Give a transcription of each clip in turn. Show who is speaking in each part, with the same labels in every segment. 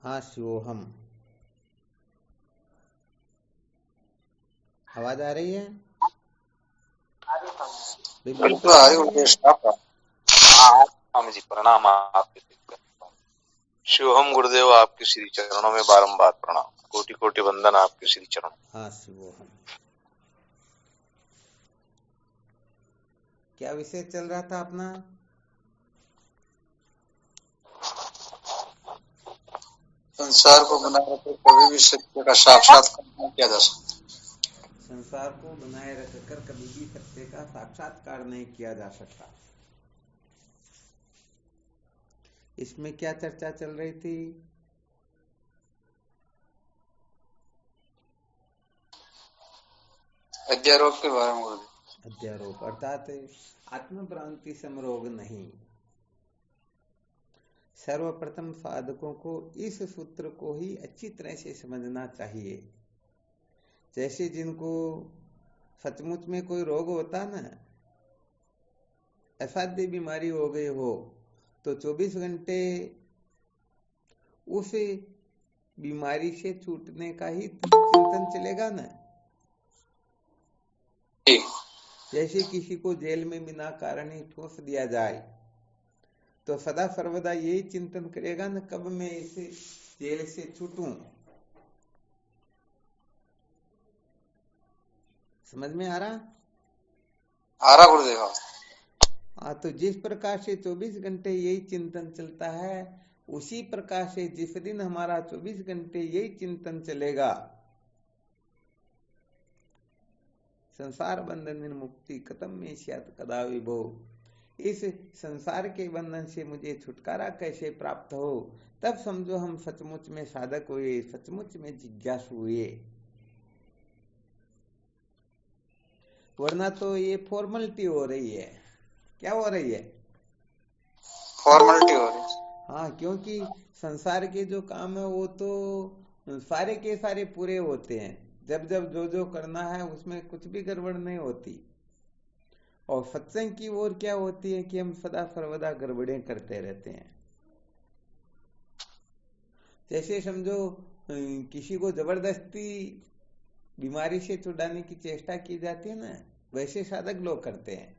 Speaker 1: हाँ शिवोहम। आवाज आ रही है? बिल्कुल
Speaker 2: बिल्कुल
Speaker 1: साफ
Speaker 2: आ
Speaker 1: आ
Speaker 2: रही
Speaker 1: रही है।
Speaker 2: गुरुदेव साहब। हाँ स्वामी जी प्रणाम आपके शिवम गुरुदेव आपके श्री चरणों में बारंबार प्रणाम, कोटि कोटि वंदन आपके श्री चरणों।
Speaker 1: हाँ शिवोहम। क्या विषय चल रहा था अपना?
Speaker 2: संसार को बनाए रखे कभी भी सत्य का साक्षात्कार नहीं किया जा सकता।
Speaker 1: संसार को बनाए रखकर कभी भी सत्य का साक्षात्कार नहीं किया जा सकता। इसमें क्या चर्चा चल रही थी?
Speaker 2: अध्यारोप के बारे में गुरुदेव।
Speaker 1: अध्यारोप अर्थात आत्मभ्रांति समरोग नहीं। सर्वप्रथम साधकों को इस सूत्र को ही अच्छी तरह से समझना चाहिए। जैसे जिनको सचमुच में कोई रोग होता ना, असाध्य बीमारी हो गई हो, तो 24 घंटे उस बीमारी से छूटने का ही चिंतन चलेगा ना। जैसे किसी को जेल में बिना कारण ही ठोस दिया जाए, तो सदा सर्वदा यही चिंतन करेगा ना, कब मैं इस जेल से छूटूं। समझ में आ रहा?
Speaker 2: आ रहा गुरुदेव।
Speaker 1: हाँ, तो जिस प्रकार से 24 घंटे यही चिंतन चलता है, उसी प्रकार से जिस दिन हमारा 24 घंटे यही चिंतन चलेगा, संसार बंधन मुक्ति कतम में स्यात् कदा विभो, इस संसार के बंधन से मुझे छुटकारा कैसे प्राप्त हो, तब समझो हम सचमुच में साधक हुए, सचमुच में जिज्ञासु हुए। वरना तो ये फॉर्मेलिटी हो रही है। क्या हो रही है?
Speaker 2: फॉर्मेलिटी हो रही।
Speaker 1: हाँ, क्योंकि संसार के जो काम है वो तो सारे के सारे पूरे होते हैं। जब जब जो जो करना है उसमें कुछ भी गड़बड़ नहीं होती। और सत्संग की ओर क्या होती है कि हम सदा सर्वदा गड़बड़ें करते रहते हैं। जैसे समझो किसी को जबरदस्ती बीमारी से छुड़ाने की चेष्टा की जाती है ना, वैसे साधक लोग करते हैं।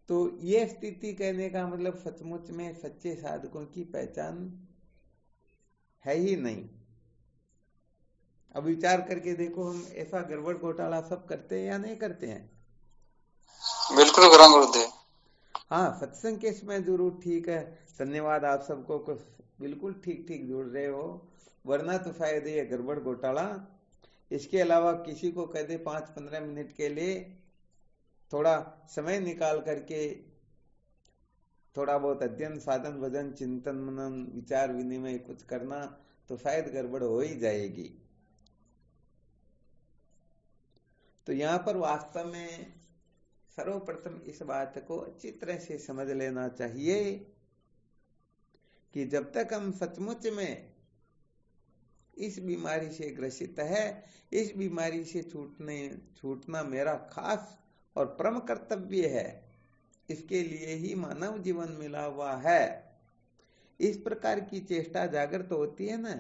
Speaker 1: तो ये स्थिति कहने का मतलब सचमुच में सच्चे साधकों की पहचान है ही नहीं। अब विचार करके देखो, हम ऐसा गड़बड़ घोटाला सब करते हैं या नहीं करते हैं?
Speaker 2: बिल्कुल करा गुरुदेव।
Speaker 1: हाँ, सत्संग के समय जरूर ठीक है। धन्यवाद आप सबको को बिल्कुल ठीक ठीक जुड़ रहे हो, वरना तो शायद ये गड़बड़ घोटाला। इसके अलावा किसी को कह दे 5-15 मिनट के लिए थोड़ा समय निकाल करके थोड़ा बहुत अध्ययन साधन भजन चिंतन मनन विचार विनिमय कुछ करना, तो शायद गड़बड़ हो ही जाएगी। तो यहाँ पर वास्तव में सर्वप्रथम इस बात को अच्छी तरह से समझ लेना चाहिए कि जब तक हम सचमुच में इस बीमारी से ग्रसित है, इस बीमारी से छूटना मेरा खास और परम कर्तव्य है, इसके लिए ही मानव जीवन मिला हुआ है, इस प्रकार की चेष्टा जागृत होती है ना,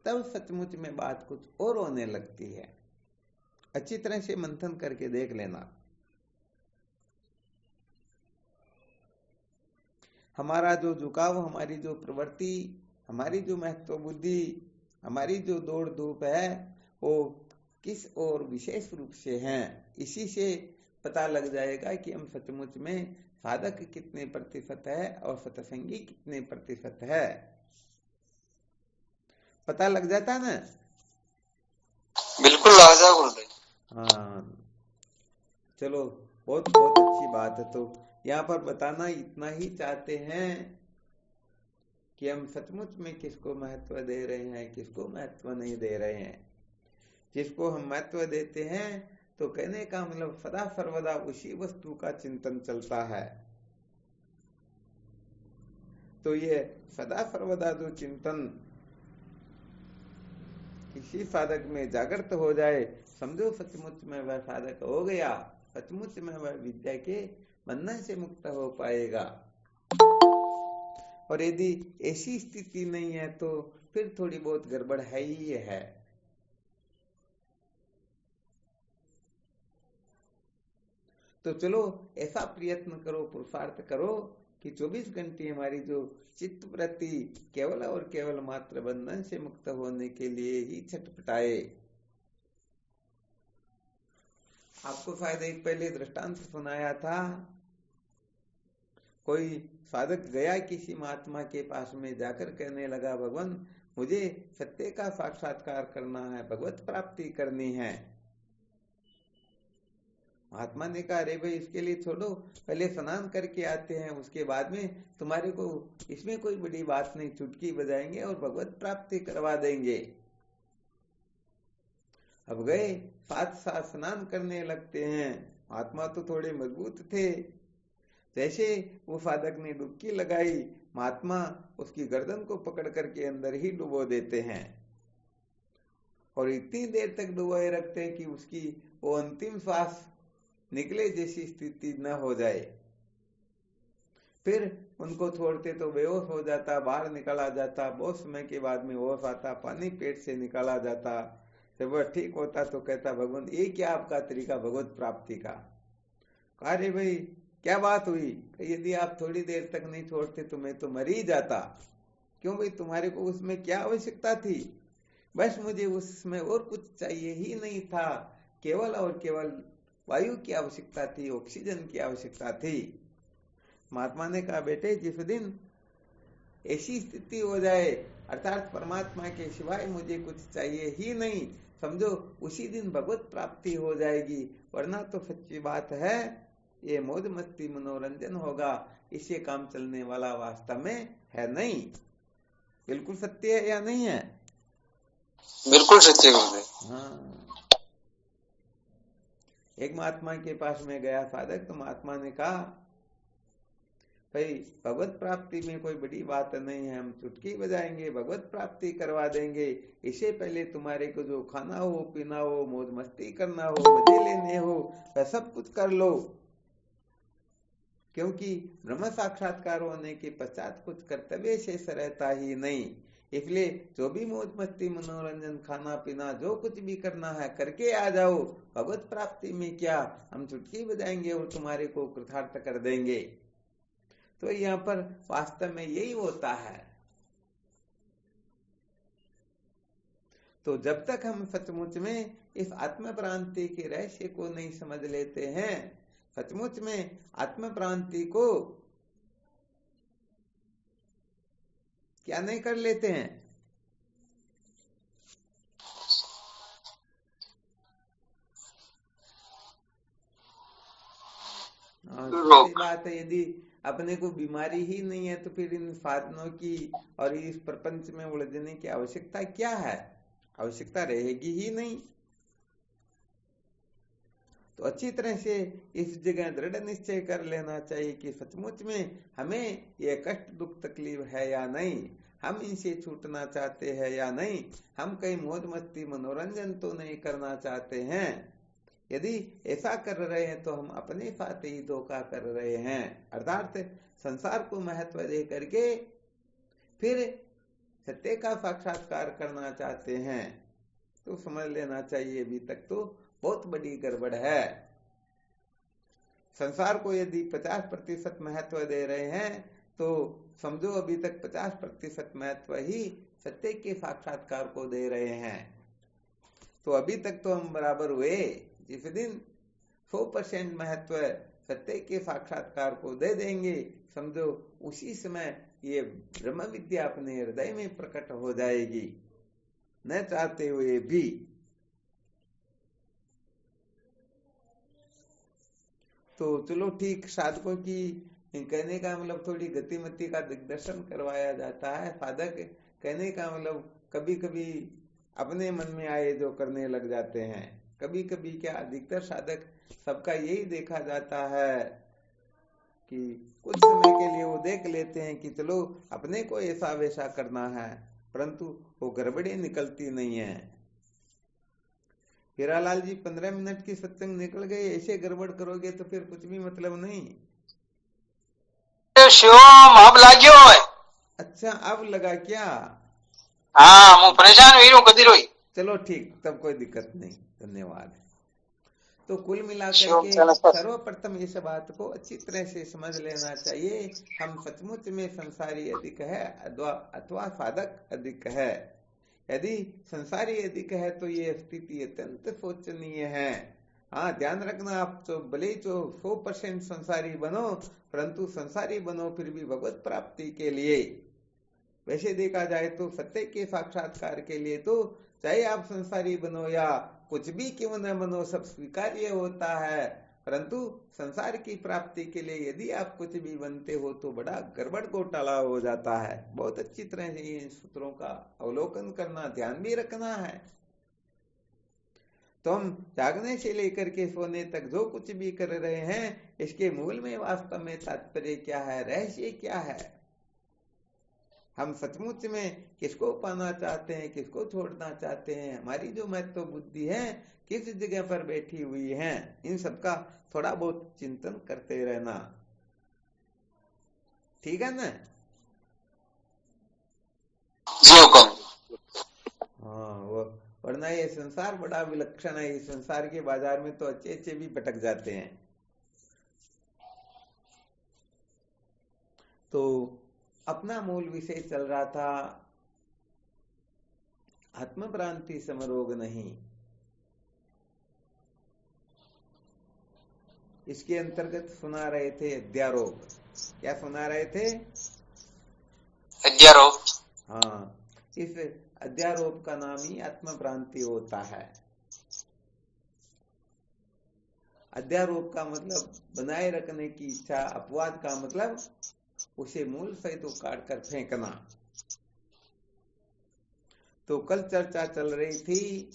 Speaker 1: तब सचमुच में बात कुछ और होने लगती है। अच्छी तरह से मंथन करके देख लेना। हमारा जो झुकाव, हमारी जो प्रवृत्ति, हमारी जो महत्व बुद्धि, हमारी जो दौड़ धूप है, वो किस और विशेष रूप से है, इसी से पता लग जाएगा कि हम सचमुच में साधक कितने प्रतिशत है और सत्संगी कितने प्रतिशत है। पता लग जाता है ना?
Speaker 2: बिल्कुल राजा गुरुदेव।
Speaker 1: हाँ, चलो, बहुत बहुत अच्छी बात है। तो यहाँ पर बताना इतना ही चाहते हैं कि हम सचमुच में किसको महत्व दे रहे हैं, किसको महत्व नहीं दे रहे हैं। जिसको हम महत्व देते हैं, तो कहने का मतलब सदा सर्वदा उसी वस्तु का चिंतन चलता है। तो ये सदा सर्वदा जो चिंतन किसी साधक में जागृत हो जाए, समझो सचमुच में वह साधक हो गया, सचमुच में वह विद्या के बंधन से मुक्त हो पाएगा। और यदि ऐसी स्थिति नहीं है तो फिर थोड़ी बहुत गड़बड़ है ही है। तो चलो ऐसा प्रयत्न करो, पुरुषार्थ करो कि 24 घंटे हमारी जो चित्त वृत्ति केवल और केवल मात्र बंधन से मुक्त होने के लिए ही छटपटाए। आपको शायद एक पहले दृष्टांत सुनाया था, कोई साधक गया किसी महात्मा के पास में जाकर कहने लगा, भगवान मुझे सत्य का साक्षात्कार करना है, भगवत प्राप्ति करनी है। महात्मा ने कहा, अरे भाई इसके लिए छोड़ो, पहले स्नान करके आते हैं, उसके बाद में तुम्हारे को इसमें कोई बड़ी बात नहीं, चुटकी बजाएंगे और भगवत प्राप्ति करवा देंगे। अब गए, साथ साथ स्नान करने लगते हैं। महात्मा तो थोड़े मजबूत थे। जैसे वो साधक ने डुबकी लगाई, महात्मा उसकी गर्दन को पकड़ करके अंदर ही डुबो देते हैं और इतनी देर तक डुबोए रखते हैं कि उसकी वो अंतिम श्वास निकले जैसी स्थिति न हो जाए। फिर उनको छोड़ते तो बेहोश हो जाता, बाहर निकाला जाता, बहुत समय के बाद में होश आता, पानी पेट से निकाला जाता। जब वह ठीक होता तो कहता, भगवान ये क्या आपका तरीका भगवत प्राप्ति का? अरे भाई क्या बात हुई? यदि आप थोड़ी देर तक नहीं छोड़ते तो मैं तो मर ही जाता। क्यों भाई, तुम्हारे को उसमें क्या आवश्यकता थी? बस मुझे उसमें और कुछ चाहिए ही नहीं था, केवल और केवल वायु की आवश्यकता थी, ऑक्सीजन की आवश्यकता थी। महात्मा ने कहा, बेटे जिस दिन ऐसी स्थिति हो जाए, अर्थात परमात्मा के सिवाय मुझे कुछ चाहिए ही नहीं, समझो उसी दिन भगवत प्राप्ति हो जाएगी। वरना तो सच्ची बात है ये मौज मस्ती मनोरंजन होगा, इससे काम चलने वाला वास्तव में है नहीं। बिल्कुल सत्य है या नहीं है?
Speaker 2: बिल्कुल सत्य गुरुदेव।
Speaker 1: हाँ, एक महात्मा के पास में गया साधक, तो महात्मा ने कहा, भाई भगवत प्राप्ति में कोई बड़ी बात नहीं है, हम चुटकी बजाएंगे, भगवत प्राप्ति करवा देंगे। इससे पहले तुम्हारे को जो खाना हो, पीना हो, मौज मस्ती करना हो, मजे लेने हो, वह सब कुछ कर लो, क्योंकि ब्रह्म साक्षात्कार होने के पश्चात कुछ कर्तव्य शेष रहता ही नहीं। इसलिए जो भी मौज मस्ती मनोरंजन खाना पीना जो कुछ भी करना है करके आ जाओ, भगवत प्राप्ति में क्या, हम चुटकी बजाएंगे और तुम्हारे को कृतार्थ कर देंगे। तो यहाँ पर वास्तव में यही होता है। तो जब तक हम सचमुच में इस आत्म प्रांति के रहस्य को नहीं समझ लेते हैं, सचमुच में आत्म प्रांति को क्या नहीं कर लेते हैं, बात है। यदि अपने को बीमारी ही नहीं है तो फिर इन साधनों की और इस प्रपंच में उलझने की आवश्यकता क्या है? आवश्यकता रहेगी ही नहीं। तो अच्छी तरह से इस जगह दृढ़ निश्चय कर लेना चाहिए कि सचमुच में हमें यह कष्ट दुख तकलीफ है या नहीं, हम इनसे छूटना चाहते हैं या नहीं, हम कहीं मौज मस्ती मनोरंजन तो नहीं करना चाहते हैं। यदि ऐसा कर रहे हैं तो हम अपने साथ ही धोखा कर रहे हैं, अर्थात संसार को महत्व दे करके फिर सत्य का साक्षात्कार करना चाहते हैं। तो समझ लेना चाहिए अभी तक तो बहुत बड़ी गड़बड़ है। संसार को यदि 50% महत्व दे रहे हैं तो समझो अभी तक 50% महत्व ही सत्य के साक्षात्कार को दे रहे हैं। तो अभी तक तो हम बराबर हुए। जिस दिन 100% महत्व सत्य के साक्षात्कार को दे देंगे, समझो उसी समय ये ब्रह्म विद्या अपने हृदय में प्रकट हो जाएगी, न चाहते हुए भी। तो चलो ठीक, साधकों की कहने का मतलब थोड़ी गतिमति का दिग्दर्शन करवाया जाता है। साधक कहने का मतलब कभी कभी अपने मन में आए जो करने लग जाते हैं, कभी कभी क्या अधिकतर साधक सबका यही देखा जाता है कि कुछ समय के लिए वो देख लेते हैं कि चलो अपने को ऐसा वैसा करना है, परंतु वो गड़बड़ी निकलती नहीं है। हीरालाल जी 15 मिनट की सत्संग निकल गए, ऐसे गड़बड़ करोगे तो फिर कुछ भी मतलब नहीं।
Speaker 2: शिवम अब लाग्यो है।
Speaker 1: अच्छा, अब लगा क्या?
Speaker 3: हाँ, मैं परेशान हुई हूँ कदी रोई।
Speaker 1: चलो ठीक, तब कोई दिक्कत नहीं, धन्यवाद। तो कुल मिलाकर
Speaker 3: शिवम
Speaker 1: के
Speaker 3: चैनल पर।
Speaker 1: सर्वप्रथम इस बात को अच्छी तरह से समझ लेना चाहिए, हम सचमुच में संसारी अधिक है अथवा साधक अधिक है। यदि संसारी अधिक है तो ये स्थिति अत्यंत शोचनीय है। हाँ, ध्यान रखना, आप तो भले ही 100% संसारी बनो, परंतु संसारी बनो फिर भी भगवत प्राप्ति के लिए। वैसे देखा जाए तो सत्य के साक्षात्कार के लिए तो चाहे आप संसारी बनो या कुछ भी क्यों न बनो, सब स्वीकार्य होता है। परंतु संसार की प्राप्ति के लिए यदि आप कुछ भी बनते हो तो बड़ा गड़बड़ घोटाला हो जाता है। बहुत अच्छी तरह से इन सूत्रों का अवलोकन करना, ध्यान भी रखना है। तो हम जागने से लेकर के सोने तक जो कुछ भी कर रहे हैं, इसके मूल में वास्तव में तात्पर्य क्या है, रहस्य क्या है? हम सचमुच में किसको पाना चाहते हैं, किसको छोड़ना चाहते हैं, हमारी जो महत्व बुद्धि है किस जगह पर बैठी हुई है, इन सबका थोड़ा बहुत चिंतन करते रहना, ठीक है ना?
Speaker 3: जी हुकम।
Speaker 1: हाँ, वो वरना ये संसार बड़ा विलक्षण है। इस संसार के बाजार में तो अच्छे अच्छे भी भटक जाते हैं। तो अपना मूल विषय चल रहा था आत्मभ्रांति समरोग नहीं। इसके अंतर्गत सुना रहे थे अध्यारोप। क्या सुना रहे थे?
Speaker 3: अध्यारोप।
Speaker 1: हाँ, इस अध्यारोप का नाम ही आत्मभ्रांति होता है। अध्यारोप का मतलब बनाए रखने की इच्छा, अपवाद का मतलब उसे मूल सहित उखाड़ कर फेंकना। तो कल चर्चा चल रही थी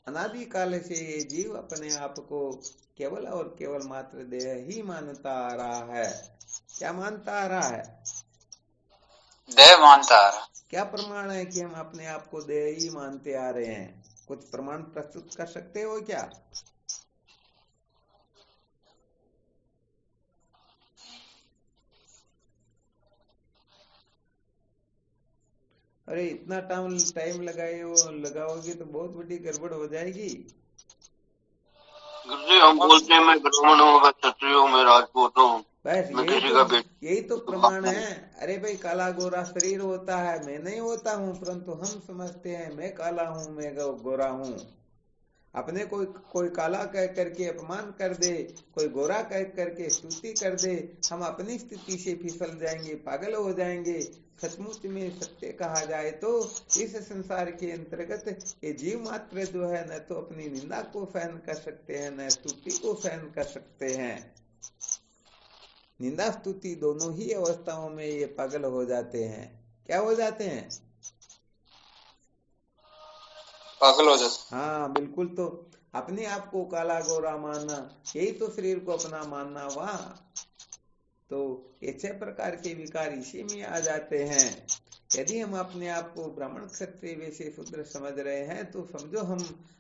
Speaker 1: अनादि काल से ये जीव अपने आप को केवल और केवल मात्र देह ही मानता आ रहा है। क्या मानता आ रहा है?
Speaker 3: देह मानता आ रहा।
Speaker 1: क्या प्रमाण है कि हम अपने आप को देह ही मानते आ रहे हैं? कुछ प्रमाण प्रस्तुत कर सकते हो क्या? अरे इतना टाइम लगाओगे तो बहुत बड़ी गड़बड़ हो जाएगी।
Speaker 3: गुरुजी हम बोलते हैं मैं ब्राह्मण हूँ, मैं क्षत्रिय हूँ, मैं राजपूत हूँ,
Speaker 1: बस
Speaker 3: मैं किसी का बेटा।
Speaker 1: यही तो प्रमाण है। अरे भाई, काला गोरा शरीर होता है, मैं नहीं होता हूँ, परंतु हम समझते हैं मैं काला हूँ, मैं गोरा हूँ। अपने कोई काला कह करके अपमान कर दे, कोई गोरा कह करके स्तुति कर दे, हम अपनी स्थिति से फिसल जाएंगे, पागल हो जाएंगे। सचमुच में सत्य कहा जाए तो इस संसार के अंतर्गत ये जीव मात्र जो है न तो अपनी निंदा को सहन कर सकते हैं, न स्तुति को सहन कर सकते हैं। निंदा स्तुति दोनों ही अवस्थाओं में ये पागल हो जाते हैं। क्या हो जाते हैं?
Speaker 3: पागल हो जाते।
Speaker 1: हाँ बिल्कुल। तो अपने आप को काला गोरा मानना, यही तो शरीर को अपना मानना हुआ। तो ये 6 प्रकार के विकार इसी में आ जाते हैं। यदि हम अपने आप को ब्राह्मण क्षत्रिय वैसे शूद्र समझ रहे हैं तो समझो हम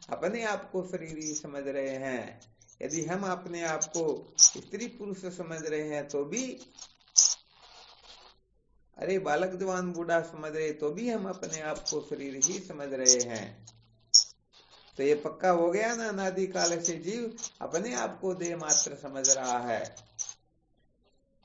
Speaker 1: अपने आप को शरीरी समझ रहे हैं। यदि हम अपने आप को स्त्री पुरुष समझ रहे हैं तो भी, अरे बालक जवान बूढ़ा समझ रहे तो भी हम अपने आप को शरीर ही समझ रहे हैं। तो ये पक्का हो गया ना, अनादि काल से जीव अपने आप को देह मात्र समझ रहा है।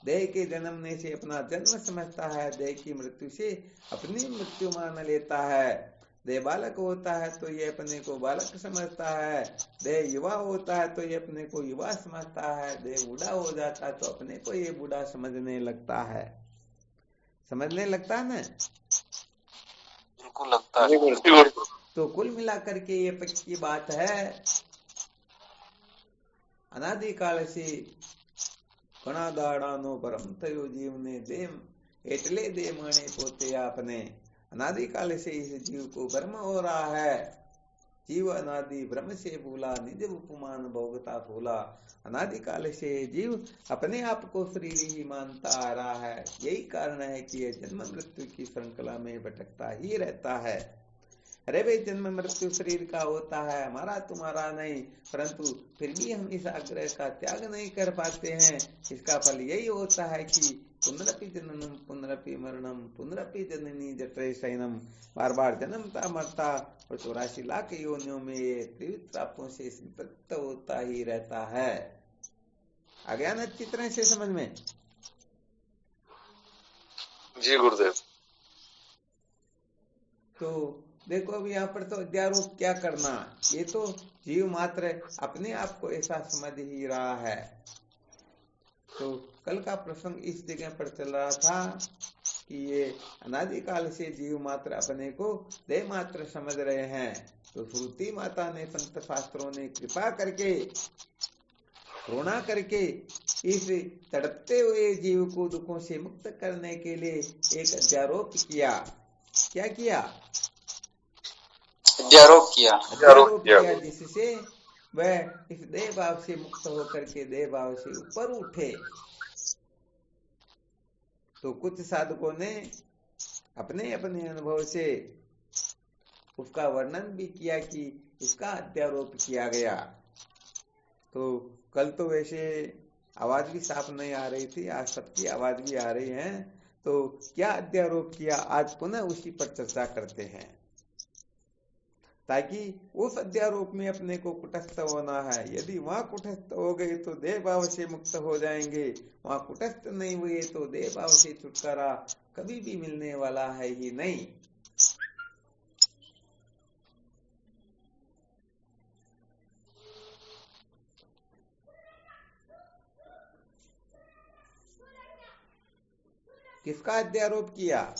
Speaker 1: देह के जन्मने से अपना जन्म समझता है, देह की मृत्यु से अपनी मृत्यु मान लेता है। देह बालक होता है तो ये अपने को बालक समझता है, देह युवा होता है तो ये अपने को युवा समझता है, देह बूढ़ा हो जाता है तो अपने को ये बूढ़ा समझने लगता है। समझने लगता है ना?
Speaker 3: बिल्कुल लगता है।
Speaker 1: तो कुल मिलाकर के ये पक्की बात है, अनादि काल से घना दाड़ानो परम थयो जीव ने देम एटले दे माने पोते आपने। अनादि काल से इस जीव को भ्रम हो रहा है। जीव अनादि भ्रम से भूला, निज उपमान भोगता फूला। अनादि काल से जीव अपने आप को शरीर ही मानता आ रहा है। यही कारण है कि यह जन्म मृत्यु की श्रृंखला में भटकता ही रहता है। अरे भाई जन्म मृत्यु शरीर का होता है, हमारा तुम्हारा नहीं, परंतु फिर भी हम इस आग्रह का त्याग नहीं कर पाते हैं। इसका फल यही होता है कि पुनरपि जननम पुनरपि मरणम पुनरपि जननी जठरे शयनम, बार बार जन्मता मरता और 84 लाख योनियों में ये त्रिविध तापों से संतप्त होता ही रहता है। आ गया ना अच्छी तरह से समझ में?
Speaker 2: जी गुरुदेव।
Speaker 1: तो देखो अभी यहाँ पर तो अध्यारोप क्या करना, ये तो जीव मात्र अपने आप को ऐसा समझ ही रहा है। तो कल का प्रसंग इस जगह पर चल रहा था कि ये अनादिकाल से जीव मात्र अपने को देह मात्र समझ रहे हैं। तो श्रुति माता ने, संत शास्त्रों ने कृपा करके, करुणा करके इस तड़पते हुए जीव को दुखों से मुक्त करने के लिए एक अध्यारोप किया। क्या किया?
Speaker 3: अध्यारोप किया,
Speaker 1: जिससे वह इस देह भाव से मुक्त होकर के देह भाव से ऊपर उठे। तो कुछ साधकों ने अपने अपने अनुभव से उसका वर्णन भी किया कि इसका अध्यारोप किया गया। तो कल तो वैसे आवाज भी साफ नहीं आ रही थी, आज सबकी आवाज भी आ रही है। तो क्या अध्यारोप किया, आज पुनः उसी पर चर्चा करते हैं, ताकि उस अध्यारोप में अपने को कुटस्थ होना है। यदि वहां कुटस्थ हो गए तो देह भाव से मुक्त हो जाएंगे, वहां कुटस्थ नहीं हुए तो देह भाव से छुटकारा कभी भी मिलने वाला है ही नहीं। किसका अध्यारोप किया?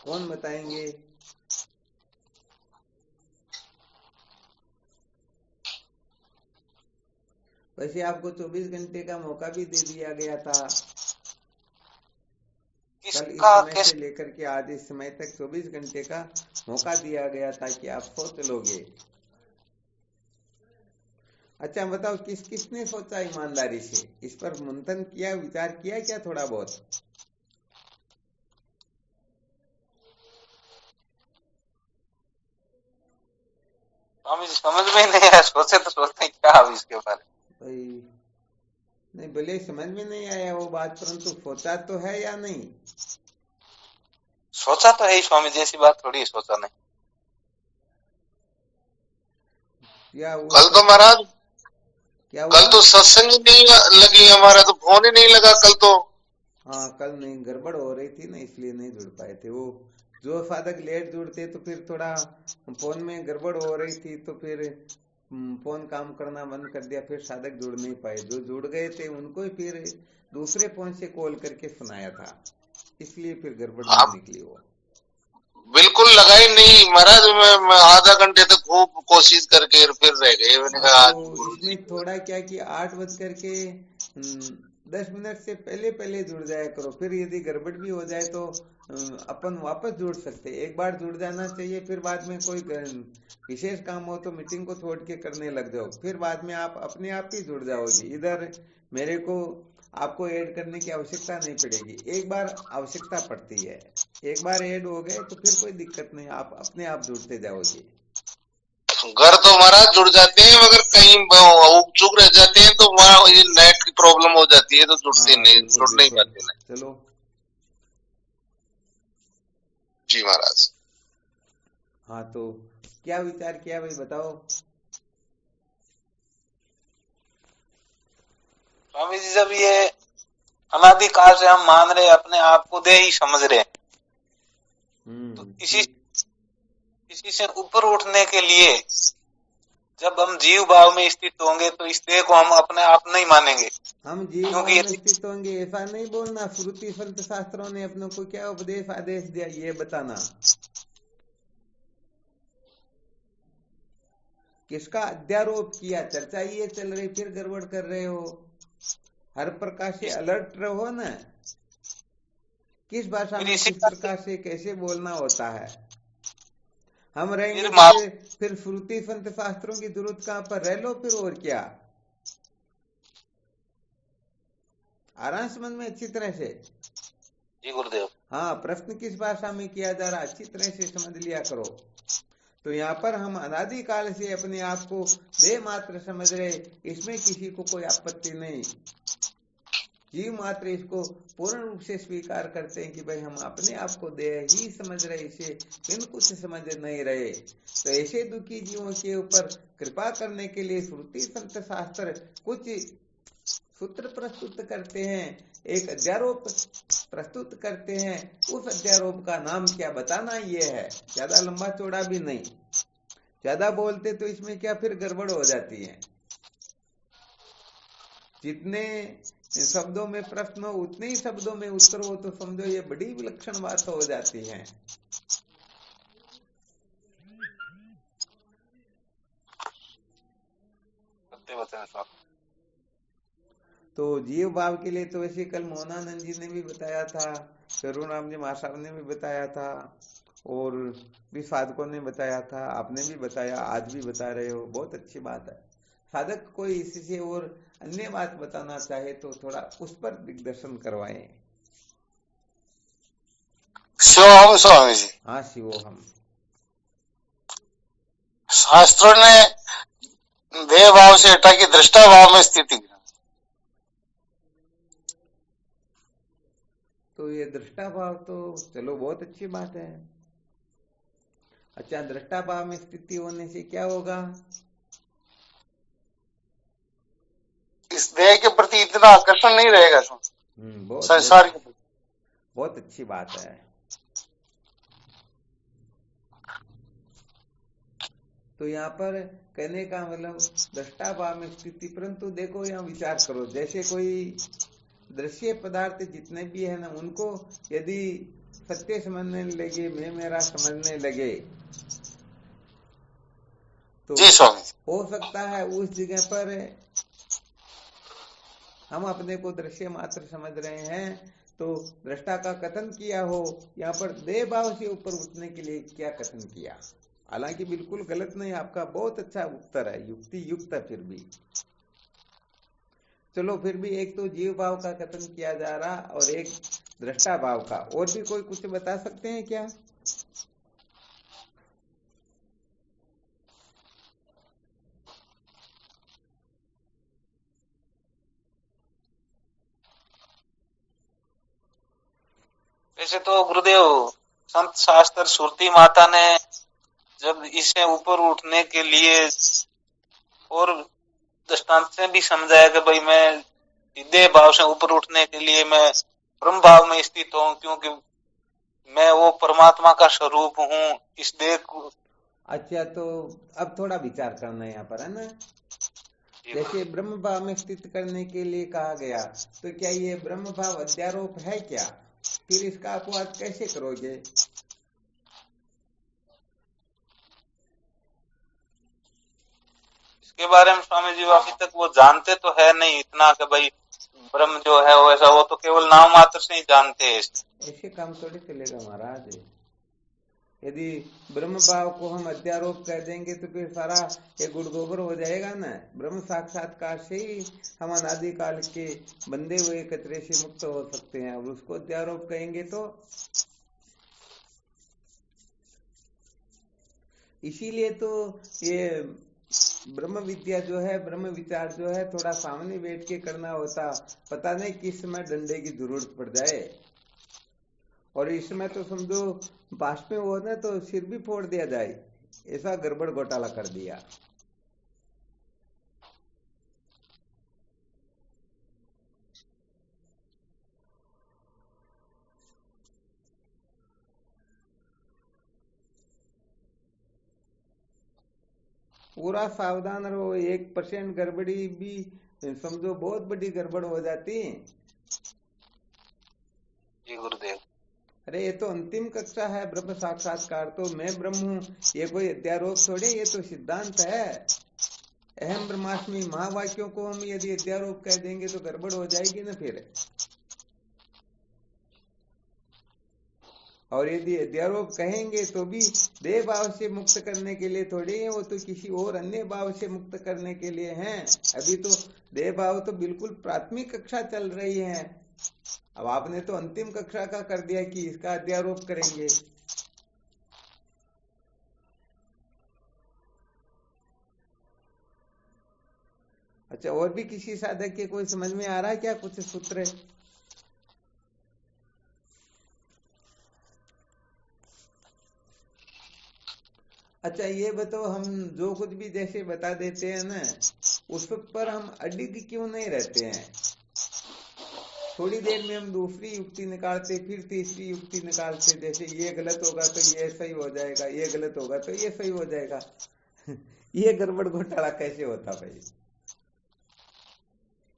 Speaker 1: कौन बताएंगे? वैसे आपको 24 घंटे का मौका भी दे दिया गया था। कल इस समय से लेकर के आज इस समय तक 24 घंटे का मौका दिया गया था कि आप सोच लोगे। अच्छा बताओ, किस किसने सोचा ईमानदारी से? इस पर मंथन किया, विचार किया क्या थोड़ा बहुत?
Speaker 2: हमें समझ में नहीं आया, सोचे तो सोचते क्या अब इसके बारे में।
Speaker 1: भाई नहीं, भले समझ में नहीं आया वो बात, परंतु सोचा तो है या नहीं?
Speaker 2: सोचा तो है ही स्वामी जी, ऐसी बात थोड़ी सोचा नहीं।
Speaker 1: क्या
Speaker 3: कल तो महाराज,
Speaker 1: क्या
Speaker 3: कल तो सत्संग ही नहीं लगी, हमारा तो फोन ही नहीं लगा कल तो।
Speaker 1: हाँ कल नहीं, गड़बड़ हो रही थी ना, इसलिए नहीं जुड़ पाए थे। वो जो साधक लेट जुड़ते तो फिर थोड़ा फोन में गड़बड़ हो रही थी, तो फिर फोन काम करना बंद कर दिया, फिर साधक जुड़ नहीं पाए। जो जुड़ गए थे उनको ही फिर दूसरे फोन से कॉल करके सुनाया था, इसलिए फिर गड़बड़ नहीं निकली। वो
Speaker 3: बिल्कुल लगा ही नहीं महाराज, मैं आधा घंटे तक खूब कोशिश करके फिर रह गए। मैंने कहा
Speaker 1: तो इसमें थोड़ा क्या कि 8:10 से पहले जुड़ जाया करो, फिर यदि गड़बड़ भी हो जाए तो अपन वापस जुड़ सकते। एक बार जुड़ जाना चाहिए, फिर बाद में कोई विशेष काम हो तो मीटिंग को छोड़ के करने लग जाओ, फिर बाद में आप अपने आप ही जुड़ जाओगे। इधर मेरे को आपको ऐड करने की आवश्यकता नहीं पड़ेगी, एक बार आवश्यकता पड़ती है। एक बार ऐड हो गए तो फिर कोई दिक्कत नहीं, आप अपने आप जुड़ते जाओगे।
Speaker 3: घर तो महाराज जुड़ जाते हैं, मगर कहीं चुक रह जाते हैं तो वहाँ ये नेट की प्रॉब्लम हो जाती है, तो जुड़ते नहीं, जुड़ नहीं पाते नहीं।
Speaker 1: चलो
Speaker 3: जी महाराज।
Speaker 1: हाँ तो क्या विचार किया भाई, बताओ।
Speaker 2: स्वामी जी जब ये अनादिकाल से हम मान रहे, अपने आप को दे ही समझ रहे, तो इसी से ऊपर उठने के लिए जब हम जीव भाव में स्थित होंगे तो इस देह को हम अपने आप नहीं मानेंगे।
Speaker 1: हम जीव भाव में स्थित होंगे ऐसा नहीं बोलना। श्रुति संत शास्त्रों ने अपनों को क्या उपदेश आदेश दिया, ये बताना। किसका अध्यारोप किया? चर्चा ये चल रही, फिर गड़बड़ कर रहे हो। हर प्रकार से अलर्ट रहो ना। किस भाषा में किस प्रकार से कैसे बोलना होता है। हम रहेंगे फिर श्रुति संत शास्त्रों की जरूरत कहां पर, रह लो फिर, और क्या। आराम समझ में अच्छी तरह से।
Speaker 2: जी गुरुदेव।
Speaker 1: हाँ, प्रश्न किस भाषा में किया जा रहा अच्छी तरह से समझ लिया करो। तो यहाँ पर हम अनादिकाल से अपने आप को देह मात्र समझ रहे, इसमें किसी को कोई आपत्ति नहीं। जीव मात्र इसको पूर्ण रूप से स्वीकार करते हैं कि भाई हम अपने आप को देह ही समझ रहे, इसे बिन कुछ समझ नहीं रहे। तो ऐसे दुखी जीवों के ऊपर कृपा करने के लिए श्रुति संत शास्त्र कुछ सूत्र प्रस्तुत करते हैं, एक अध्यारोप प्रस्तुत करते हैं। उस अध्यारोप का नाम क्या बताना ये है, ज्यादा लंबा चौड़ा भी नहीं। ज्यादा बोलते तो इसमें क्या फिर गड़बड़ हो जाती है। जितने शब्दों में प्रश्न हो उतने ही शब्दों में उत्तर हो, तो समझो ये बड़ी विलक्षण बात हो जाती है। तो जीव भाव के लिए तो वैसे कल मोहनानंद जी ने भी बताया था, करुणाम जी महासाब ने भी बताया था, और भी साधकों ने बताया था, आपने भी बताया, आज भी बता रहे हो, बहुत अच्छी बात है। साधक कोई इससे और अन्य बात बताना चाहे तो थोड़ा उस पर दिग्दर्शन करवाएं।
Speaker 3: शिवोहम स्वामी जी।
Speaker 1: हाँ, शिवोहम।
Speaker 3: शास्त्रों ने देह भाव से हटा के दृष्टा भाव में स्थिति।
Speaker 1: तो ये दृष्टा भाव तो चलो बहुत अच्छी बात है। अच्छा, दृष्टा भाव में स्थिति होने से क्या होगा?
Speaker 3: इस देह के प्रति इतना आकर्षण नहीं रहेगा संसार के प्रति।
Speaker 1: बहुत अच्छी बात है। तो यहाँ पर कहने का मतलब दृष्टा भाव में स्थिति, परंतु देखो यहाँ विचार करो, जैसे कोई दृश्य पदार्थ जितने भी है ना, उनको यदि सत्य समझने लगे, मैं मेरा समझने लगे, तो हो सकता है उस जगह पर हम अपने को दृश्य मात्र समझ रहे हैं, तो दृष्टा का कथन किया हो, यहाँ पर देह भाव से ऊपर उठने के लिए क्या कथन किया। हालांकि बिल्कुल गलत नहीं, आपका बहुत अच्छा उत्तर है, युक्ति युक्त है। फिर भी चलो, फिर भी एक तो जीव भाव का कथन किया जा रहा और एक दृष्टा भाव का। और भी कोई कुछ बता सकते हैं क्या?
Speaker 2: वैसे तो गुरुदेव संत शास्त्र श्रुति माता ने जब इसे ऊपर उठने के लिए और दृष्टांत से भी समझाया कि भाई मैं देह भाव से ऊपर उठने के लिए मैं ब्रह्म भाव में स्थित हूँ, क्योंकि मैं वो परमात्मा का स्वरूप हूँ इस देह को।
Speaker 1: अच्छा, तो अब थोड़ा विचार करना यहाँ पर है ना। जैसे ब्रह्म भाव में स्थित करने के लिए कहा गया, तो क्या ये ब्रह्म भाव अध्यारोप है क्या? फिर इसका अपवाद कैसे करोगे?
Speaker 2: इसके बारे में स्वामी जी अभी तक वो जानते तो है नहीं इतना कि भाई ब्रह्म जो है वैसा, वो तो केवल नाम मात्र से ही जानते हैं।
Speaker 1: ऐसे काम थोड़ी चलेगा महाराज। यदि ब्रह्म भाव को हम अध्यारोप कह देंगे तो फिर सारा ये गुड़ गोबर हो जाएगा ना। ब्रह्म साक्षात्कार से ही हम अनादिकाल के बंधे हुए कचरे से मुक्त हो सकते हैं, और उसको अध्यारोप कहेंगे तो इसीलिए तो ये ब्रह्म विद्या जो है, ब्रह्म विचार जो है, थोड़ा सामने बैठ के करना होता, पता नहीं किस समय डंडे की जरूरत पड़ जाए। और इस समय तो समझो पास में हो ना तो सिर भी फोड़ दिया जाए, ऐसा गड़बड़ घोटाला कर दिया। पूरा सावधान रहो, 1% गड़बड़ी भी समझो बहुत बड़ी गड़बड़ हो जाती है।
Speaker 2: जी गुरुदेव।
Speaker 1: अरे ये तो अंतिम कक्षा है ब्रह्म साक्षात्कार, तो मैं ब्रह्म हूँ ये कोई अध्यारोप थोड़े, ये तो सिद्धांत है। अहम ब्रह्मास्मि महावाक्यों को हम यदि अध्यारोप कह देंगे तो गड़बड़ हो जाएगी ना। फिर और यदि अध्यारोप कहेंगे तो भी देह भाव से मुक्त करने के लिए थोड़ी है, वो तो किसी और अन्य भाव से मुक्त करने के लिए हैं। अभी तो देह भाव तो बिल्कुल प्राथमिक कक्षा चल रही है, अब आपने तो अंतिम कक्षा का कर दिया कि इसका अध्यारोप करेंगे। अच्छा, और भी किसी साधक के कोई समझ में आ रहा है क्या कुछ सूत्र? अच्छा, ये बताओ, हम जो कुछ भी जैसे बता देते हैं ना, उस पर हम अडिग क्यों नहीं रहते हैं? थोड़ी देर में हम दूसरी युक्ति निकालते, फिर तीसरी युक्ति निकालते, जैसे ये गलत होगा तो ये सही हो जाएगा, ये गलत होगा तो ये सही हो जाएगा। ये गड़बड़ घोटाला कैसे होता भाई?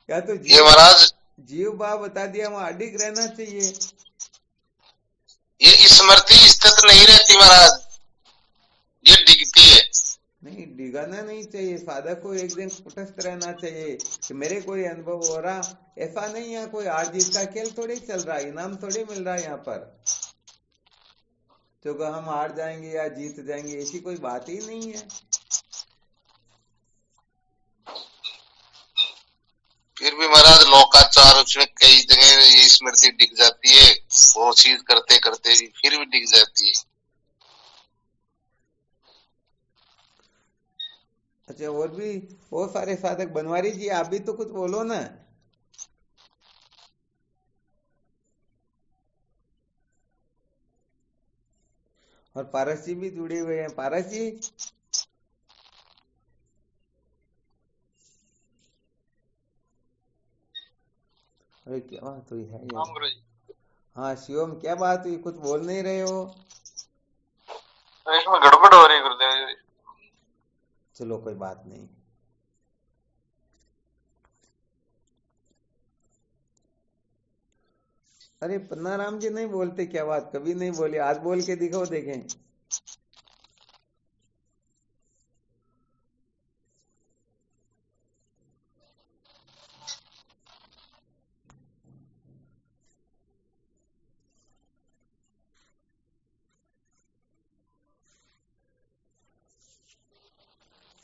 Speaker 1: या तो
Speaker 3: ये महाराज
Speaker 1: जीव भाव बता दिया, वहां अडिग रहना चाहिए।
Speaker 3: ये स्मृति स्थित नहीं रहती महाराज, ये डिगती है।
Speaker 1: नहीं, डिगाना नहीं चाहिए, साधक को एक दिन कुटस्थ रहना चाहिए कि मेरे कोई अनुभव हो रहा, ऐसा नहीं है। कोई हार जीत का खेल थोड़ी चल रहा, इनाम थोड़ी मिल रहा है यहाँ पर, तो हम हार जाएंगे या जीत जाएंगे ऐसी कोई बात ही नहीं है।
Speaker 3: फिर भी महाराज लोकाचार उसमें कई जगह ये स्मृति डिग जाती है, वो चीज करते करते भी फिर भी डिग जाती है।
Speaker 1: अच्छा, और भी बहुत सारे साधक, बनवारी जी आप भी तो कुछ बोलो ना। और पारस जी भी जुड़े हुए हैं। पारस जी, अरे क्या बात हुई है यार? हाँ शिवम, क्या बात हुई, कुछ बोल नहीं रहे हो?
Speaker 2: इसमें गड़बड़ हो रही गुरुदेव।
Speaker 1: चलो कोई बात नहीं। अरे पन्नाराम जी नहीं बोलते, क्या बात, कभी नहीं बोले, आज बोल के दिखाओ देखें।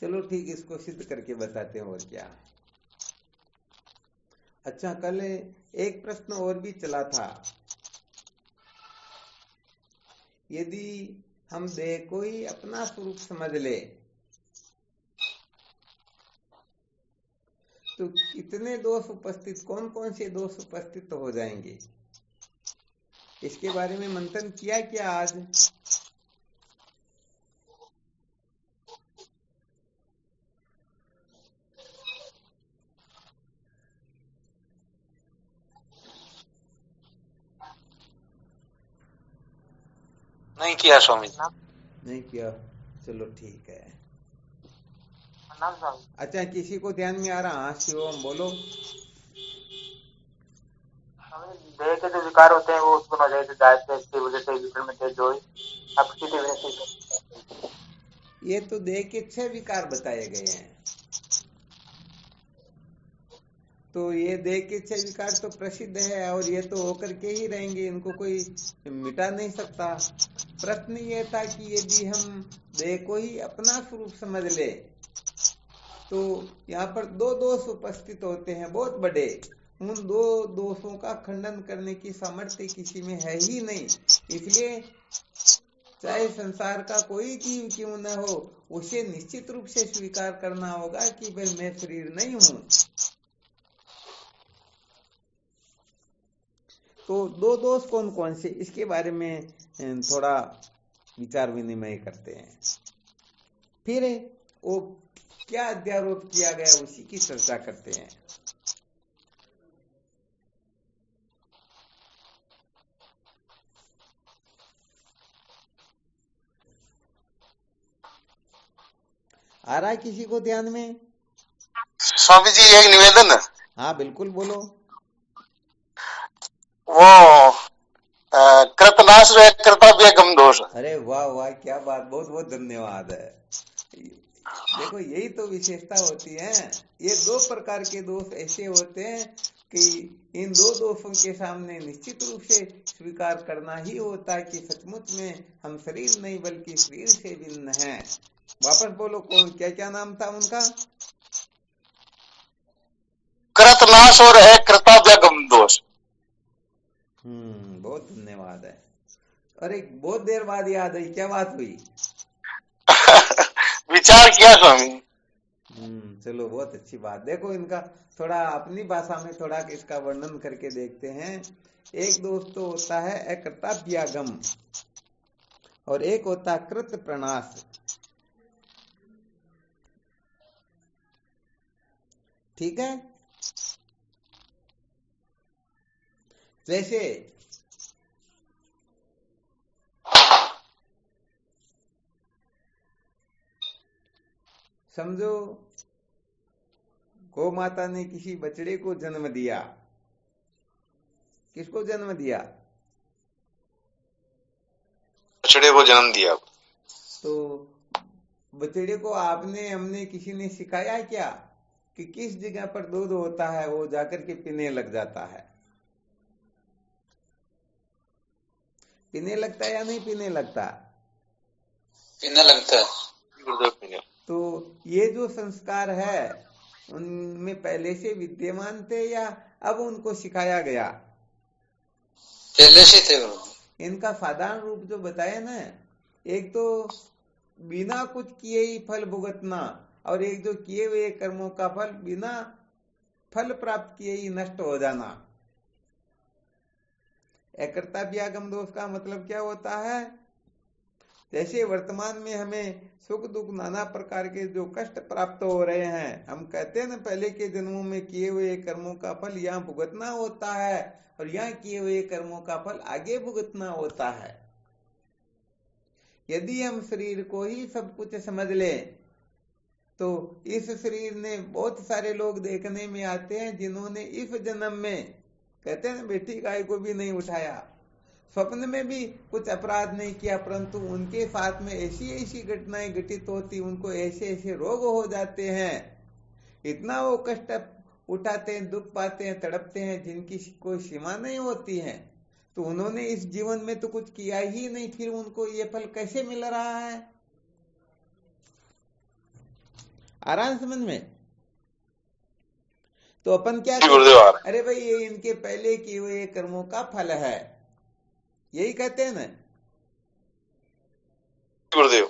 Speaker 1: चलो ठीक, इसको सिद्ध करके बताते हैं, और क्या। अच्छा, कल एक प्रश्न और भी चला था, यदि हम देह को ही अपना स्वरूप समझ ले तो कितने दोष उपस्थित, कौन कौन से दोष उपस्थित हो जाएंगे? इसके बारे में मंथन किया क्या आज?
Speaker 2: नहीं किया स्वामी,
Speaker 1: नहीं किया, चलो ठीक है। अच्छा, किसी को ध्यान में आ रहा? हाँ शिवम बोलो।
Speaker 4: देह के जो विकार होते हैं वो उत्पन्न हो जाए, जायते इसकी वजह से विकार में तेज होई, आपकी वजह से।
Speaker 1: ये तो देह के 6 विकार बताए गए हैं, तो ये देह के 6 विकार तो प्रसिद्ध है, और ये तो होकर के ही रहेंगे, इनको कोई मिटा नहीं सकता। प्रश्न ये था कि यदि हम देह को ही अपना स्वरूप समझ ले तो यहाँ पर 2 दोष उपस्थित होते हैं बहुत बड़े। उन 2 दोषों का खंडन करने की सामर्थ्य किसी में है ही नहीं, इसलिए चाहे संसार का कोई जीव क्यों न हो, उसे निश्चित रूप से स्वीकार करना होगा कि भाई मैं शरीर नहीं हूं। तो 2 दोष कौन कौन से, इसके बारे में थोड़ा विचार विनिमय करते हैं, फिर वो क्या अध्यारोप किया गया उसी की चर्चा करते हैं। आ रहा है किसी को ध्यान में?
Speaker 3: स्वामी जी एक निवेदन।
Speaker 1: हाँ बिल्कुल बोलो।
Speaker 3: वो कृतनाश व कर्तव्य गम दोष।
Speaker 1: अरे वाह वाह, क्या बात, बहुत बहुत धन्यवाद है। देखो यही तो विशेषता होती है, ये 2 प्रकार के दोष ऐसे होते हैं, कि इन दो दोषों के सामने निश्चित रूप से स्वीकार करना ही होता है कि सचमुच में हम शरीर नहीं बल्कि शरीर से भिन्न हैं। वापस बोलो, कौन क्या क्या नाम था उनका?
Speaker 3: कृतनाश और अकृतव्यगम दोष।
Speaker 1: बहुत धन्यवाद है। और एक बहुत देर बाद याद आई, क्या बात हुई?
Speaker 3: विचार किया स्वामी।
Speaker 1: चलो, बहुत अच्छी बात। देखो, इनका थोड़ा अपनी भाषा में थोड़ा इसका वर्णन करके देखते हैं। एक दोष तो होता है अकृतव्यागम और एक होता है कृत प्रणाश। ठीक है, जैसे समझो गौ माता ने किसी बछड़े को जन्म दिया। किसको जन्म दिया?
Speaker 3: बछड़े को जन्म दिया।
Speaker 1: तो बछड़े को आपने हमने किसी ने सिखाया क्या कि किस जगह पर दूध होता है वो जाकर के पीने लग जाता है? पीने लगता है या नहीं पीने लगता?
Speaker 3: पीने लगता है।
Speaker 1: तो ये जो संस्कार है उनमें पहले से विद्यमान थे या अब उनको सिखाया गया?
Speaker 3: पहले से थे।
Speaker 1: इनका साधारण रूप जो बताया ना, एक तो बिना कुछ किए ही फल भुगतना और एक जो किए हुए कर्मों का फल बिना फल प्राप्त किए ही नष्ट हो जाना। अकृतव्यागम दोष का मतलब क्या होता है? जैसे वर्तमान में हमें सुख दुख नाना प्रकार के जो कष्ट प्राप्त हो रहे हैं, हम कहते हैं ना पहले के जन्मों में किए हुए कर्मों का फल यहाँ भुगतना होता है और यहाँ किए हुए कर्मों का फल आगे भुगतना होता है। यदि हम शरीर को ही सब कुछ समझ लें तो इस शरीर ने बहुत सारे लोग देखने में आते हैं जिन्होंने इस जन्म में, कहते हैं ना, बेटी गाय को भी नहीं उठाया, स्वप्न में भी कुछ अपराध नहीं किया, परंतु उनके साथ में ऐसी ऐसी घटनाएं घटित होती, उनको ऐसे ऐसे रोग हो जाते हैं, इतना वो कष्ट उठाते हैं, दुख पाते हैं, तड़पते हैं, जिनकी कोई सीमा नहीं होती है। तो उन्होंने इस जीवन में तो कुछ किया ही नहीं, फिर उनको ये फल कैसे मिल रहा है? आराम समझ में? तो अपन क्या कहते हैं? अरे भाई, ये इनके पहले किए हुए कर्मों का फल है, यही कहते हैं ना
Speaker 3: गुरुदेव।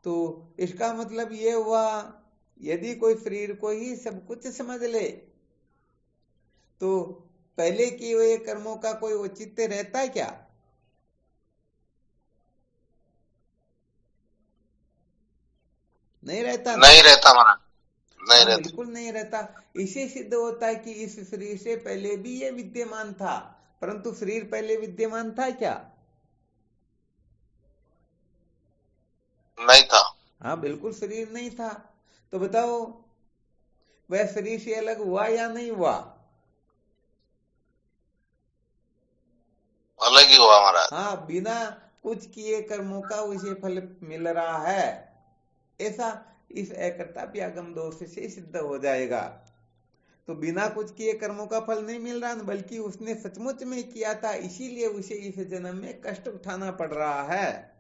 Speaker 1: तो इसका मतलब ये हुआ, यदि कोई शरीर को ही सब कुछ समझ ले तो पहले किए हुए कर्मों का कोई औचित्य रहता है क्या? नहीं रहता।
Speaker 3: नहीं रहता महाराज, नहीं रहता,
Speaker 1: बिल्कुल नहीं रहता। इसे सिद्ध होता है कि इस शरीर से पहले भी ये विद्यमान था, परंतु शरीर पहले विद्यमान था क्या?
Speaker 3: नहीं था।
Speaker 1: हाँ, बिल्कुल शरीर नहीं था। तो बताओ, वह शरीर से अलग हुआ या नहीं हुआ?
Speaker 3: अलग ही हुआ महाराज।
Speaker 1: हाँ, बिना कुछ किए कर्मों का उसे फल मिल रहा है, ऐसा इस अकृतव्यागम दोष से सिद्ध हो जाएगा। तो बिना कुछ किए कर्मों का फल नहीं मिल रहा, बल्कि उसने सचमुच में किया था, इसीलिए उसे इस जन्म में कष्ट उठाना पड़ रहा है।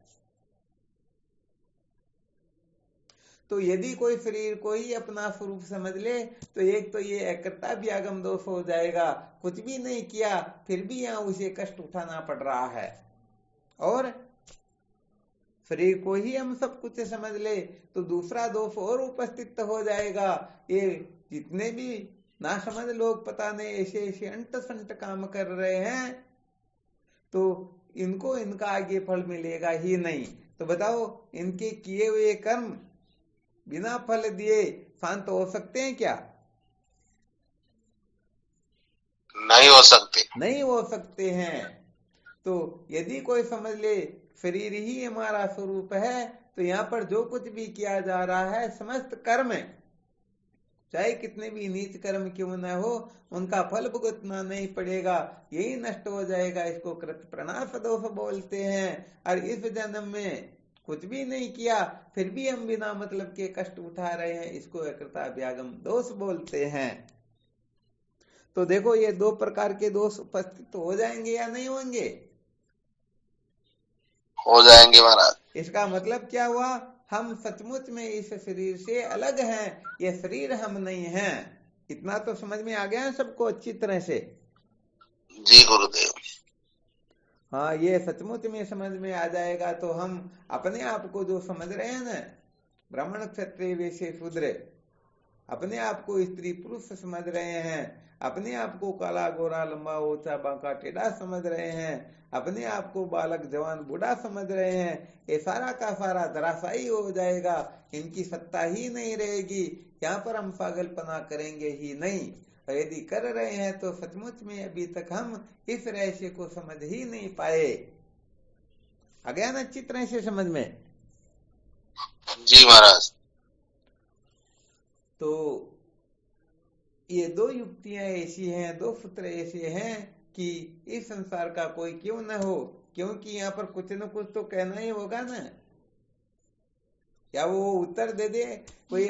Speaker 1: तो यदि कोई शरीर को ही अपना स्वरूप समझ ले तो एक तो ये अकृतव्यागम दोष हो जाएगा, कुछ भी नहीं किया फिर भी यहाँ उसे कष्ट उठाना पड़ रहा है। और शरीर को ही हम सब कुछ समझ ले तो दूसरा दोष और उपस्थित हो जाएगा। ये जितने भी ना समझ लोग पता नहीं ऐसे ऐसे अंट संट काम कर रहे हैं, तो इनको इनका आगे फल मिलेगा ही नहीं। तो बताओ, इनके किए हुए कर्म बिना फल दिए शांत हो सकते हैं क्या?
Speaker 3: नहीं हो सकते,
Speaker 1: नहीं हो सकते हैं। तो यदि कोई समझ ले शरीर ही हमारा स्वरूप है, तो यहाँ पर जो कुछ भी किया जा रहा है समस्त कर्म, चाहे कितने भी नीच कर्म क्यों न हो, उनका फल भुगतना नहीं पड़ेगा, यही नष्ट हो जाएगा। इसको कृत प्रणाश दोष बोलते हैं। और इस जन्म में कुछ भी नहीं किया फिर भी हम बिना मतलब के कष्ट उठा रहे हैं, इसको अकृतव्यागम दोष बोलते हैं। तो देखो ये दो प्रकार के दोष उपस्थित हो जाएंगे या नहीं होंगे?
Speaker 3: हो जाएंगे महाराज।
Speaker 1: इसका मतलब क्या हुआ? हम सचमुच में इस शरीर से अलग हैं, ये शरीर हम नहीं हैं। इतना तो समझ में आ गया है सबको अच्छी तरह से?
Speaker 3: जी गुरुदेव।
Speaker 1: हाँ, ये सचमुच में समझ में आ जाएगा तो हम अपने आप को जो समझ रहे हैं ना, ब्राह्मण क्षत्रिय वैश्य शूद्र, अपने आप को स्त्री पुरुष समझ रहे हैं, अपने आप को काला गोरा लंबा ऊंचा बांका टेढ़ा समझ रहे हैं, अपने आप को बालक जवान बूढ़ा समझ रहे हैं, ये सारा का सारा धराशायी हो जाएगा। इनकी सत्ता ही नहीं रहेगी। यहाँ पर हम पागलपना करेंगे ही नहीं। और यदि कर रहे हैं तो सचमुच में अभी तक हम इस रहस्य को समझ ही नहीं पाए। आ गया ना अच्छी तरह से समझ में?
Speaker 3: जी महाराज।
Speaker 1: तो ये दो युक्तियां ऐसी हैं, दो सूत्र ऐसे हैं कि इस संसार का कोई क्यों न हो, क्योंकि यहाँ पर कुछ न कुछ तो कहना ही होगा ना। या वो उत्तर दे दे कोई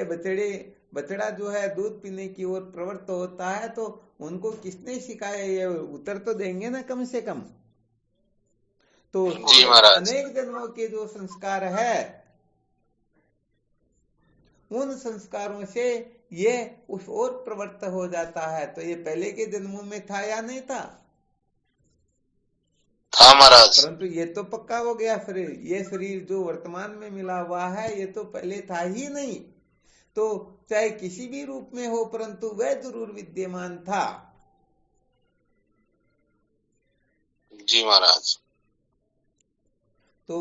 Speaker 1: बछड़ा जो है दूध पीने की ओर प्रवृत्त होता है तो उनको किसने सिखाया, ये उत्तर तो देंगे ना कम से कम। तो अनेक जन्मों के जो संस्कार है उन संस्कारों से ये उस ओर प्रवृत्त हो जाता है। तो ये पहले के जन्मों में था या नहीं था?
Speaker 3: था महाराज।
Speaker 1: परंतु ये तो पक्का हो गया शरीर, ये शरीर जो वर्तमान में मिला हुआ है ये तो पहले था ही नहीं। तो चाहे किसी भी रूप में हो परंतु वह जरूर विद्यमान था।
Speaker 3: जी महाराज।
Speaker 1: तो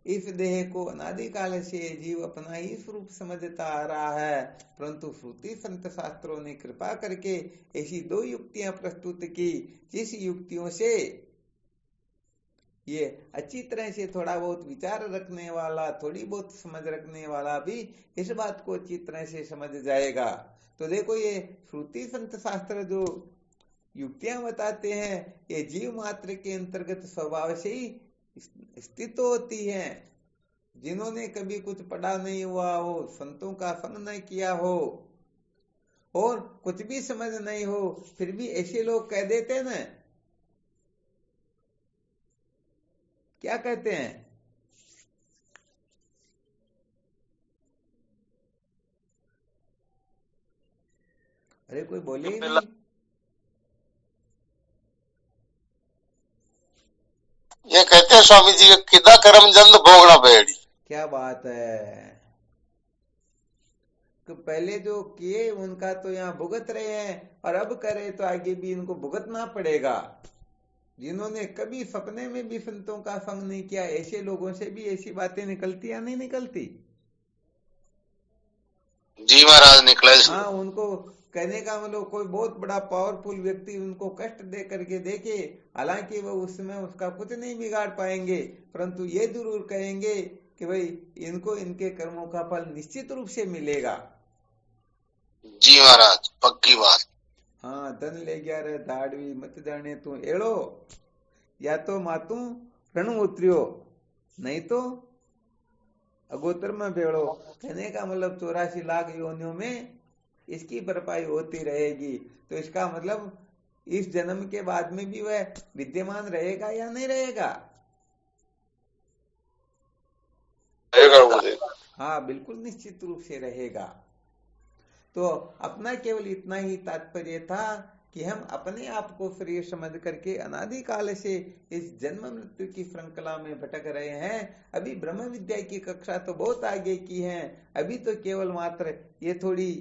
Speaker 1: इस देह को अनादिकाल से जीव अपना ही स्वरूप समझता आ रहा है, परंतु श्रुति संत शास्त्रों ने कृपा करके ऐसी दो युक्तियां प्रस्तुत की जिस युक्तियों से ये अच्छी तरह से थोड़ा बहुत विचार रखने वाला, थोड़ी बहुत समझ रखने वाला भी इस बात को अच्छी तरह से समझ जाएगा। तो देखो ये श्रुति संत शास्त्र जो युक्तियां बताते हैं ये जीव मात्र के अंतर्गत स्वभाव से ही स्थित होती हैं। जिन्होंने कभी कुछ पढ़ा नहीं हुआ हो, संतों का संग नहीं किया हो और कुछ भी समझ नहीं हो, फिर भी ऐसे लोग कह देते ना, क्या कहते हैं? अरे कोई बोले ही नहीं।
Speaker 3: ये कहते हैं स्वामी जी किदा कर्म जंद भोगना बेड़ी।
Speaker 1: क्या बात है। तो पहले जो किए उनका तो यहाँ भुगत रहे हैं और अब करे तो आगे भी इनको भुगतना पड़ेगा। जिन्होंने कभी सपने में भी संतों का संग नहीं किया, ऐसे लोगों से भी ऐसी बातें निकलती या नहीं निकलती?
Speaker 3: जी महाराज निकले।
Speaker 1: हाँ, उनको कहने का मतलब कोई बहुत बड़ा पावरफुल व्यक्ति उनको कष्ट दे करके देखे, हालांकि वो उस समय उसका कुछ नहीं बिगाड़ पाएंगे, परंतु ये जरूर कहेंगे कि भाई इनको इनके कर्मों का फल निश्चित रूप से मिलेगा।
Speaker 3: जी महाराज पक्की बात।
Speaker 1: हाँ, धन ले गया रे धाड़वी मत जाने तू एड़ो, या तो मातू रण उतरियो नहीं तो अगोतर में बेड़ो। कहने का मतलब 84 लाख योनियों में इसकी भरपाई होती रहेगी। तो इसका मतलब इस जन्म के बाद में भी वह विद्यमान रहेगा या नहीं रहेगा? हाँ, बिल्कुल निश्चित रूप से रहेगा। तो अपना केवल इतना ही तात्पर्य था कि हम अपने आप को शरीर समझ करके अनादिकाल से इस जन्म मृत्यु की श्रृंखला में भटक रहे हैं। अभी ब्रह्म विद्या की कक्षा तो बहुत आगे की है, अभी तो केवल मात्र ये थोड़ी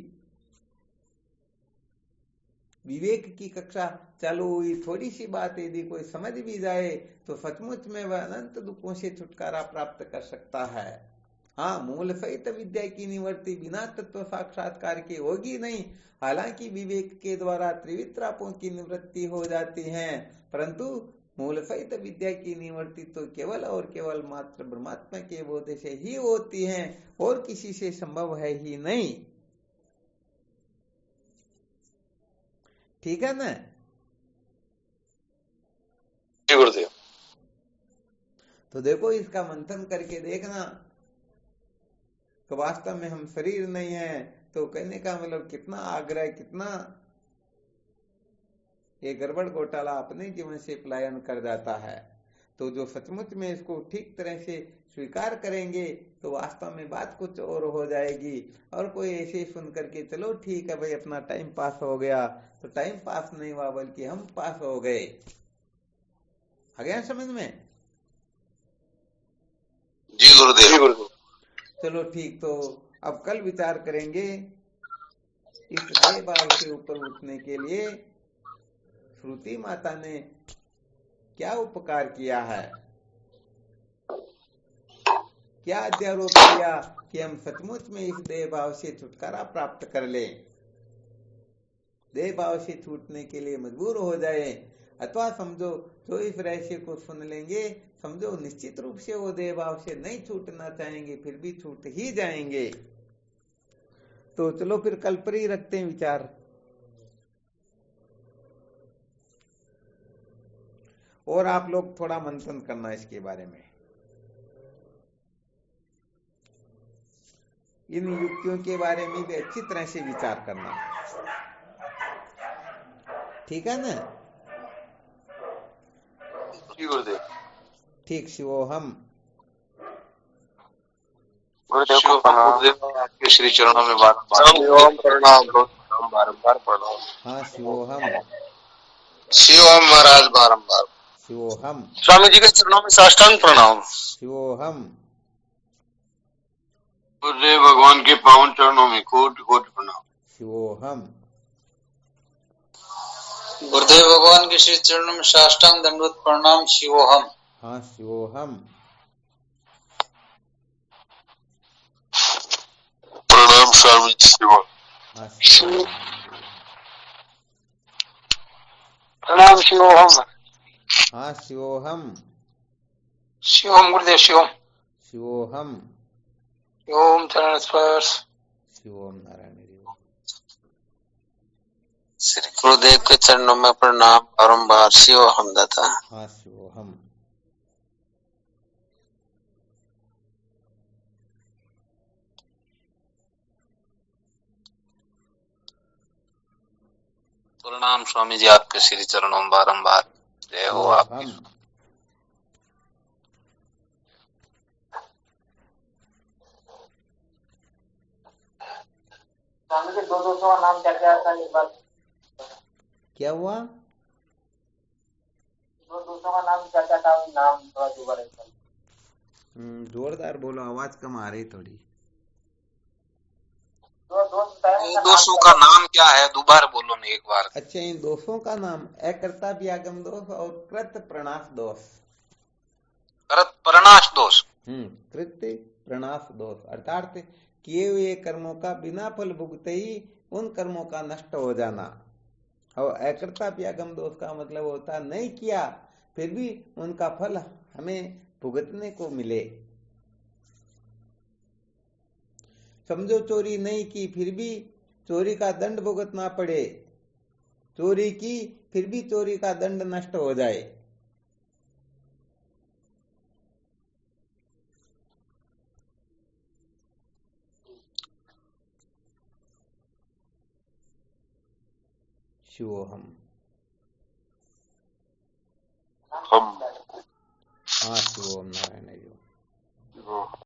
Speaker 1: विवेक की कक्षा चालू हुई। थोड़ी सी बात यदि कोई समझ भी जाए तो सचमुच में वह अनंत दुखों से छुटकारा प्राप्त कर सकता है। हाँ, मूल सहित विद्या की निवृत्ति बिना तत्व साक्षात्कार के होगी नहीं। हालांकि विवेक के द्वारा त्रिवित्रापों की निवृत्ति हो जाती है, परंतु मूल सहित विद्या की निवृत्ति तो केवल और केवल मात्र ब्रह्मात्मा के बोध से ही होती है और किसी से संभव है ही नहीं। ठीक है ना?
Speaker 3: जी गुरुदेव।
Speaker 1: तो देखो इसका मंथन करके देखना तो वास्तव में हम शरीर नहीं है। तो कहने का मतलब कितना आग्रह, कितना ये गड़बड़ घोटाला अपने जीवन से पलायन कर जाता है। तो जो सचमुच में इसको ठीक तरह से स्वीकार करेंगे तो वास्तव में बात कुछ और हो जाएगी। और कोई ऐसे ही सुन करके चलो ठीक है भाई अपना टाइम पास हो गया, तो टाइम पास नहीं हुआ बल्कि हम पास हो गए। आ गया समझ में?
Speaker 3: जी गुरुदेव।
Speaker 1: चलो ठीक, तो अब कल विचार करेंगे इस देह भाव से ऊपर उठने के लिए श्रुति माता ने क्या उपकार किया है, क्या अध्यारोप किया कि हम सचमुच में इस देह भाव से छुटकारा प्राप्त कर लें, देह भाव से छूटने के लिए मजबूर हो जाए। अथवा समझो जो इस रहस्य को सुन लेंगे, समझो निश्चित रूप से वो देह भाव से नहीं छूटना चाहेंगे, फिर भी छूट ही जाएंगे। तो चलो फिर कल पर ही रखते हैं विचार। और आप लोग थोड़ा मंथन करना इसके बारे में, इन युक्तियों के बारे में भी अच्छी तरह से विचार करना, ठीक है ना?
Speaker 3: जी गुरुदेव।
Speaker 1: ठीक, शिवोहम।
Speaker 3: गुरुदेव आपके श्री चरणों में बारंबार प्रणाम।
Speaker 1: हाँ शिवोहम,
Speaker 3: शिवोहम महाराज बारंबार।
Speaker 1: शिवोहम,
Speaker 3: स्वामी जी के चरणों में साष्टांग प्रणाम।
Speaker 1: शिवोहम,
Speaker 3: गुरुदेव भगवान के पावन चरणों में कोटि कोटि प्रणाम।
Speaker 1: शिवोहम,
Speaker 2: गुरुदेव भगवान के श्री चरणों में साष्टांग दंडवत प्रणाम। शिवोहम।
Speaker 1: हाँ शिवोहम,
Speaker 3: प्रणाम स्वामी जी। शिवोहम।
Speaker 1: हाँ शिवोहम,
Speaker 2: प्रणाम शिवोहम।
Speaker 1: हाँ शिवोहम,
Speaker 2: शिवोहम गुरुदेव। शिवोहम।
Speaker 1: शिवोहम,
Speaker 2: ओम चरण स्पर्श।
Speaker 1: शिवोम नारायण देव।
Speaker 2: श्री गुरुदेव के चरणों में प्रणाम बारंबार। शिवोहम दाता।
Speaker 1: हाँ शिवोहम।
Speaker 3: प्रणाम स्वामी जी आपके श्री चरणों में बारंबार। जय हो आपकी।
Speaker 4: स्वामी के 200 का नाम क्या क्या था एक बार?
Speaker 1: क्या हुआ?
Speaker 4: 200 का नाम क्या क्या था? नाम थोड़ा दोबारा
Speaker 1: जोरदार बोलो, आवाज कम आ रही थोड़ी।
Speaker 3: 200 का नाम क्या है? दोबारा बोलो ना एक बार।
Speaker 1: अच्छा, इन दोषों का नाम अकर्ता व्यागम दोष और कृत प्रणाश दोष।
Speaker 3: कृत प्रणाश दोष।
Speaker 1: कृत प्रणाश दोष अर्थात किए हुए कर्मों का बिना फल भुगते ही उन कर्मों का नष्ट हो जाना। और अकर्ता व्यागम दोष का मतलब होता नहीं किया फिर भी उनका फल हमें भुगतने को मिले। समझो चोरी नहीं की फिर भी चोरी का दंड भुगतना पड़े, चोरी की फिर भी चोरी का दंड नष्ट हो जाए। शिवोहम। हाँ शिवोम नारायण।